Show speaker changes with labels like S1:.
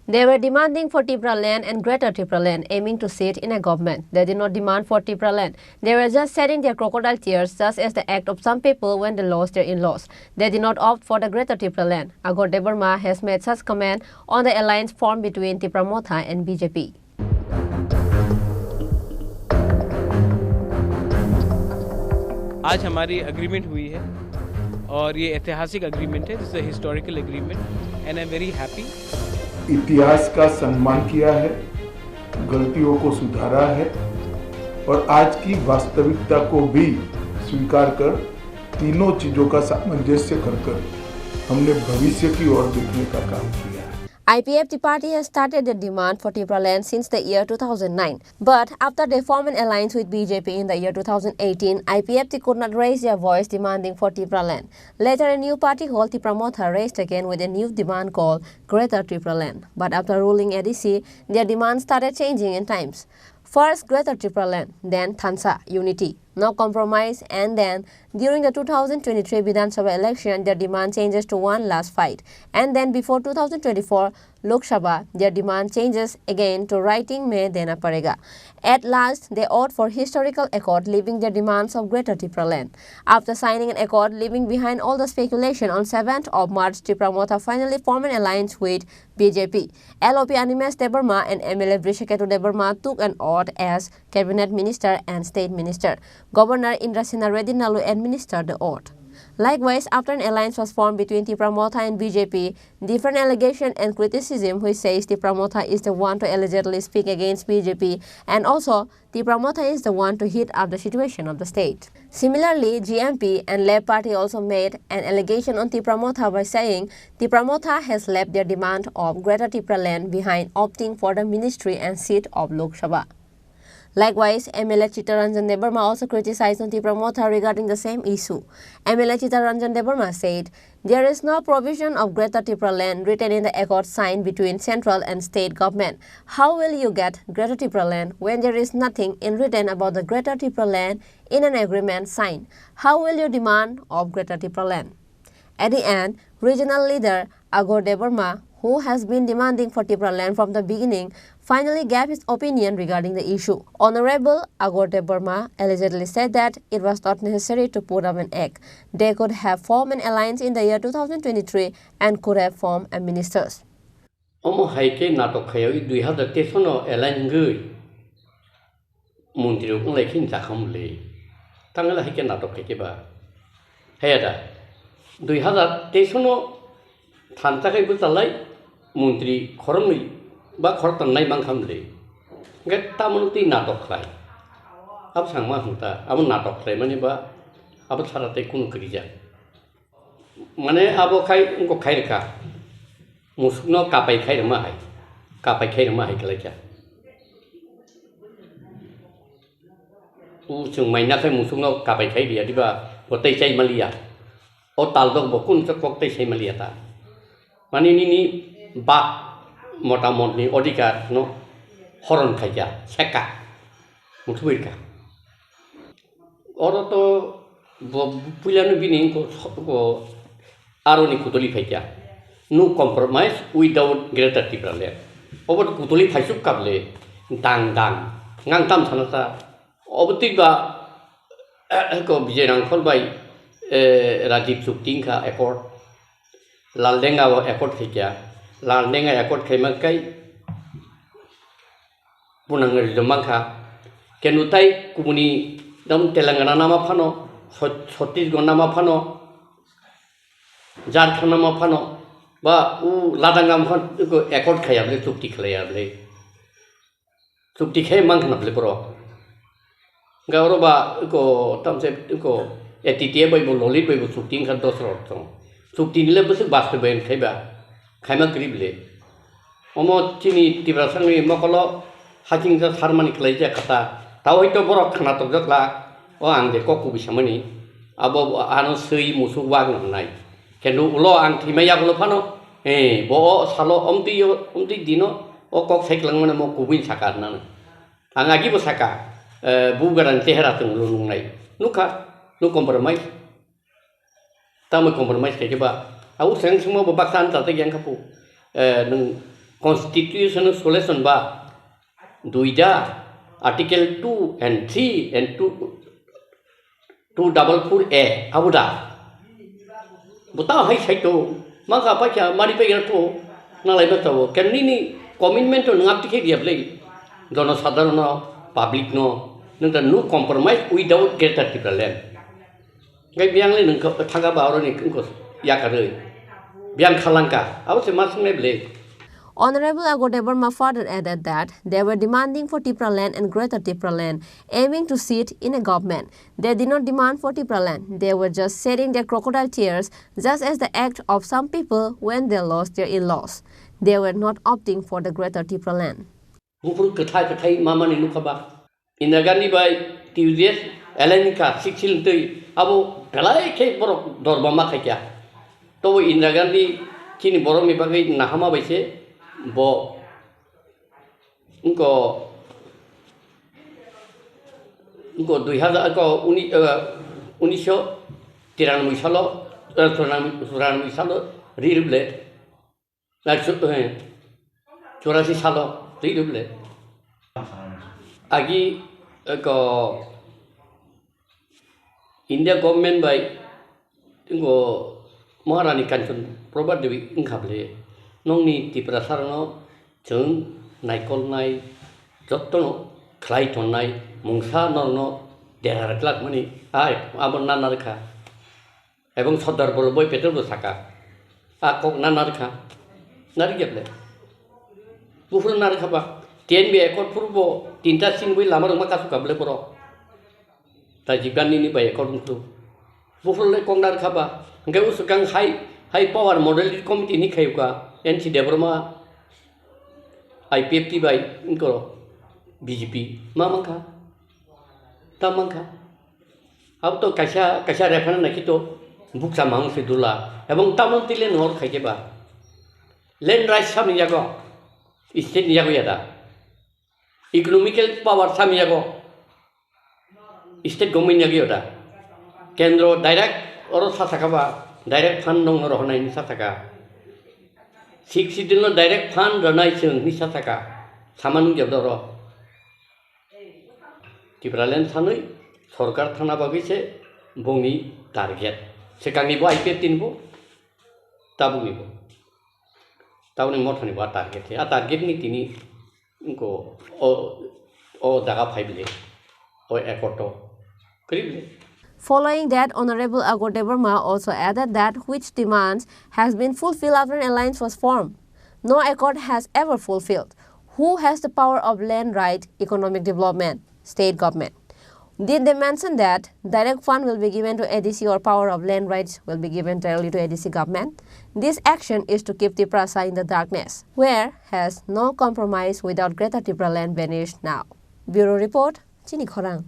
S1: They were demanding for Tipraland and Greater Tipraland, aiming to sit in a government. They did not demand for Tipraland. They were just shedding their crocodile tears, just as the act of some people when they lost their in-laws. They did not opt for the Greater Tipraland. Aghore Debbarma has made such comment on the alliance formed between Tipramontha and BJP.
S2: आज हमारी agreement हुई है और ये ऐतिहासिक agreement है, this is a historical agreement and I am very happy.
S3: इतिहास का सम्मान किया है, गलतियों को सुधारा है और आज की वास्तविकता को भी स्वीकार कर तीनों चीजों का सामंजस्य कर हमने भविष्य की ओर देखने का काम किया।
S1: IPF, the party, has started the demand for Tipraland since the year 2009. But after they formed an alliance with BJP in the year 2018, IPF could not raise their voice demanding for Tipraland. Later, a new party called Tipramontha raised again with a new demand called Greater Tipraland. But after ruling ADC, their demands started changing in times. First, Greater Tipraland, then Thansa, Unity, no compromise, and then during the 2023 Vidhan Sabha election, their demand changes to one last fight. And then before 2024 Lok Sabha, their demand changes again to writing Mein Dena Parega. At last, they opt for historical accord, leaving their demands of Greater Tipraland. After signing an accord, leaving behind all the speculation, on 7th of March, Tipramontha finally formed an alliance with BJP. LOP Animes Debbarma and MLA Brishiketu Debbarma took an oath as cabinet minister and state minister. Governor Indrasena Reddy Nalu administered the oath. Likewise, after an alliance was formed between Tipramontha and BJP, different allegation and criticism which says Tipramontha is the one to allegedly speak against BJP and also Tipramontha is the one to heat up the situation of the state. Similarly, GMP and Lab Party also made an allegation on Tipramontha by saying Tipramontha has left their demand of Greater Tipraland behind, opting for the ministry and seat of Lok Sabha. Likewise, MLA Chittaranjan Debbarma also criticized on Tipramontha regarding the same issue. MLA Chittaranjan Debbarma said, "There is no provision of Greater Tipraland written in the accord signed between central and state government. How will you get Greater Tipraland when there is nothing in written about the Greater Tipraland in an agreement signed? How will you demand of Greater Tipraland?" At the end, regional leader Aghore Debbarma, who has been demanding for Tipraland from the beginning, finally gave his opinion regarding the issue. Honorable Aghore Debbarma allegedly said that it was not necessary to put up an act. They could have formed an alliance in the year 2023 and could have formed a ministers.
S4: Omo haike natok khayo 2023 no alliance ngui mundiro kung lekin jakham le tangala haike natok ke ba hayada 2023 no thansa kai bu talai mundri khorang ni ba khortan nai bang kham le ngai tamunuti natok khlai ab sangma hunta ab natok khlai mani ba ab tharate kun krija mane abo khai unko khai reka musukno kapai khai ma hai kapai khai ma hai kala cha u chung mai na khai musukno kapai khai dia diba potei chai malia o tal dok bokun chok kok tei chai malia ta mani ni ba motamot ni odikar no horon khaya seka muthuirka oro to pulanu bining ko aroni kutoli khaya no compromise without Greater Tipraland over kutoli khaisuk kable dang ngang tam sanasa obtiba ko bijerang kholbai Rajiv Sukting ka accord laldenga wo accord khaya laldenga accord khaimakai punang rizomangka kenutai kumuni dam Telangana nama phano Chhattisgarh nama phano Jharkhand nama phano ba u ladangam phan ko accord khayable chukti khlayable chukti khay mangkhna ble pro gauro ba ko tamse ko etitie bai bo lolit bai bo chukti khan dosro to chukti nile bus baste ben khayba khayma krible omo Chini Tiprasangi mokolo haking ja harmani khlaija khata taw hoito borok khana to jakla o angde kokku bisamani abo ano sei musuk wang nai kenu ulo ang thimaya gulo phano bo salo omti dino o kok saiklang mana mo kubin sakar na angagi bo saka bugaran tehra tung lunung nai nuka nu compromise tamu compromise ke ba au seng semua babaksan ta te yang kapu nung constitutional solution ba duida article 2 and 3 and 244A abuda buta hai sai to maka pa kya mari pe gira to na lai ba to kenni ni commitment to ngap tikhe dia play jono sadharana public no nang no compromise without greater Tipraland ngai biang le nang thanga ba ro ni ko ya ka re biang khalangka aw se mas ngai ble.
S1: Honorable Aghore Debbarma further added that they were demanding for Tipraland and Greater Tipraland, aiming to sit in a government. They did not demand for Tipraland. They were just shedding their crocodile tears, just as the act of some people when they lost their in-laws. They were not opting for the Greater Tipraland.
S4: Mama ni nukaba. Indagani by Tuesdays, Elenica, 16 abo pelai ke borok Debbarma kaya. To Indagani Chini borok mi bagai nahama baise. Bo uनको 2000 को 1993 साल रिरुबले ना 84 साल रिरुबले आगी को India government by उनको महारानी कांचन प्रभा देवी उनखाबले नंगनी त्रिपुरा सारनो जों नायकलनाय जत्तनो खालायथनाय मुंसा नरनो देरारक्लाक माने आय आबन नानारखा एवं सरदार बल्लभभाई पेटेलबो साका आकक नानारखा नारिगेबले बुफुर नारखाबा टेन बे एकट पूर्व तीनटा सिंबो लामारं माखासु काबले बरो ता जिगाननि नि बाय एकट मुखु बुफुरले कंनारखाबा नगे उसुगां हाई पावर मॉडल कमिटी नि खायुका NC Debbarma IPFT by इनको BJP मामंखा तमंखा अब तो कैसा रेफरेंस नहीं तो बुक्सा मांग से दूला एवं तमन तिले नोर खाइके बा लैंड राइट्स सामने जागो स्टेट जागो यादा इकोनॉमिकल पावर सामने जागो स्टेट गवर्नमेंट जागो यादा केंद्र डायरेक्ट और साथाका बा डायरेक्ट फंड नोंग रहनाय नि साथाका 6 दिन डायरेक्ट फंड रनाय जों निसा थाका सामान गेबदर Tipraland सानै सरकार थाना बागैसे बंनि टारगेट सेकांनिबो आइपीएफ तिनबो ताबुनिबो तावनि मथानिबो टारगेट आ टारगेट नि तिनि इनको ओ दागा फाइबले ओ एकटो करिबले.
S1: Following that, Honorable Aghore Debbarma also added that which demands has been fulfilled after an alliance was formed. No accord has ever fulfilled. Who has the power of land right, economic development? State government. Did they mention that direct fund will be given to ADC or power of land rights will be given directly to ADC government? This action is to keep Tiprasa in the darkness, where has no compromise without Greater Tipraland vanished now. Bureau Report, Chini Khorang.